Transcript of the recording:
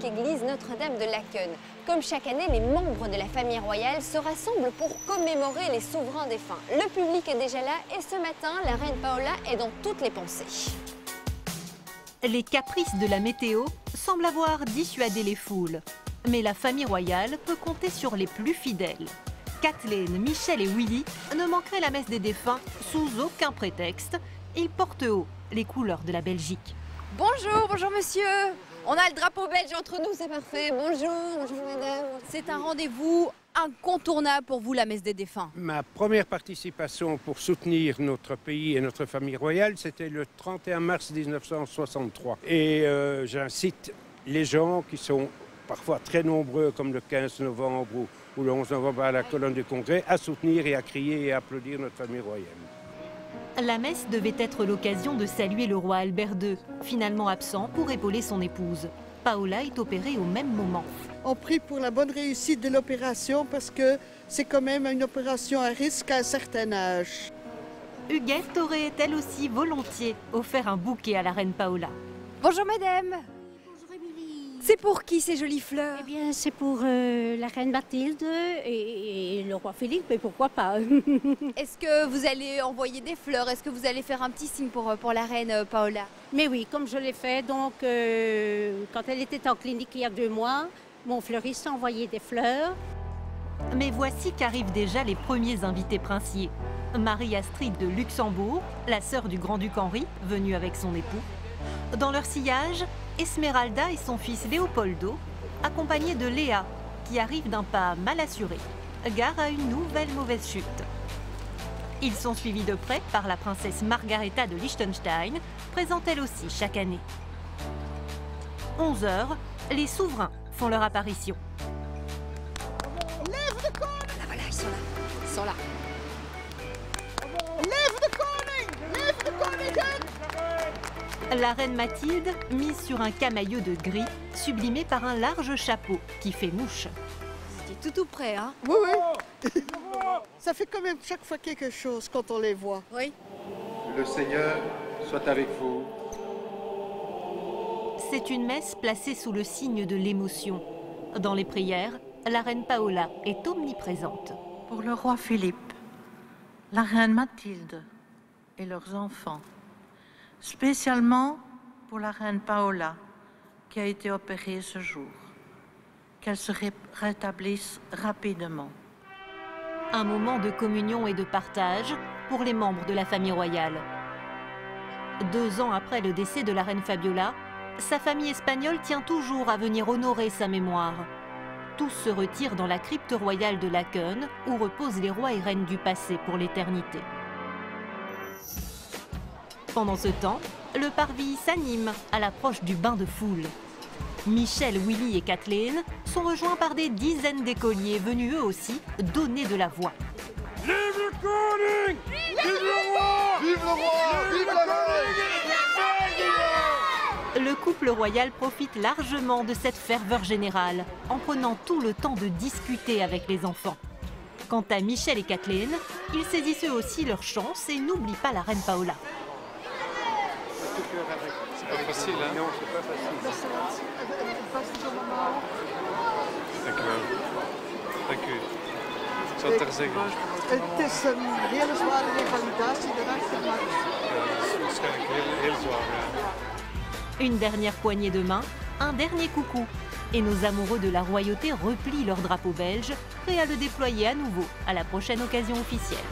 église Notre-Dame de Laken. Comme chaque année, les membres de la famille royale se rassemblent pour commémorer les souverains défunts. Le public est déjà là et ce matin, la reine Paola est dans toutes les pensées. Les caprices de la météo semblent avoir dissuadé les foules. Mais la famille royale peut compter sur les plus fidèles. Kathleen, Michel et Willy ne manqueraient la messe des défunts sous aucun prétexte. Ils portent haut les couleurs de la Belgique. Bonjour, bonjour monsieur. On a le drapeau belge entre nous, c'est parfait. Bonjour, bonjour madame. C'est un rendez-vous incontournable pour vous, la messe des défunts. Ma première participation pour soutenir notre pays et notre famille royale, c'était le 31 mars 1963. Et j'incite les gens qui sont parfois très nombreux, comme le 15 novembre ou le 11 novembre à la colonne du Congrès, à soutenir et à crier et à applaudir notre famille royale. La messe devait être l'occasion de saluer le roi Albert II, finalement absent pour épauler son épouse. Paola est opérée au même moment. On prie pour la bonne réussite de l'opération parce que c'est quand même une opération à risque à un certain âge. Huguette aurait elle aussi volontiers offert un bouquet à la reine Paola. Bonjour madame. C'est pour qui ces jolies fleurs? Eh bien, c'est pour la reine Mathilde et le roi Philippe, mais pourquoi pas? Est-ce que vous allez envoyer des fleurs? Est-ce que vous allez faire un petit signe pour la reine Paola? Mais oui, comme je l'ai fait, donc quand elle était en clinique il y a 2 mois, mon fleuriste a envoyé des fleurs. Mais voici qu'arrivent déjà les premiers invités princiers. Marie-Astrid de Luxembourg, la sœur du grand-duc Henri, venue avec son époux. Dans leur sillage, Esmeralda et son fils Leopoldo, accompagnés de Léa, qui arrive d'un pas mal assuré. Gare à une nouvelle mauvaise chute. Ils sont suivis de près par la princesse Margareta de Liechtenstein, présente elle aussi chaque année. 11 h, les souverains font leur apparition. Ah voilà, ils sont là. Ils sont là. La reine Mathilde mise sur un camailleux de gris, sublimé par un large chapeau qui fait mouche. C'était tout près, hein? Oui, oui. Ça fait quand même chaque fois quelque chose quand on les voit. Oui. Le Seigneur soit avec vous. C'est une messe placée sous le signe de l'émotion. Dans les prières, la reine Paola est omniprésente. Pour le roi Philippe, la reine Mathilde et leurs enfants, spécialement pour la reine Paola qui a été opérée ce jour, qu'elle se rétablisse rapidement. Un moment de communion et de partage pour les membres de la famille royale. 2 ans après le décès de la reine Fabiola, sa famille espagnole tient toujours à venir honorer sa mémoire. Tous se retirent dans la crypte royale de Laken, où reposent les rois et reines du passé pour l'éternité. Pendant ce temps, le parvis s'anime à l'approche du bain de foule. Michel, Willy et Kathleen sont rejoints par des dizaines d'écoliers venus eux aussi donner de la voix. Vive le Koning! Vive le roi! Vive le roi! Vive la reine! Le couple royal profite largement de cette ferveur générale, en prenant tout le temps de discuter avec les enfants. Quant à Michel et Kathleen, ils saisissent eux aussi leur chance et n'oublient pas la reine Paola. C'est pas facile, hein? Non, c'est pas facile. Dank u wel. Dank u. Ik zal het er zeggen. Het is een hele zware revalidatie daarachter, maar Dat is waarschijnlijk heel zwaar. Ja. Une dernière poignée de main, un dernier coucou. Et nos amoureux de la royauté replient leur drapeau belge, prêts à le déployer à nouveau à la prochaine occasion officielle.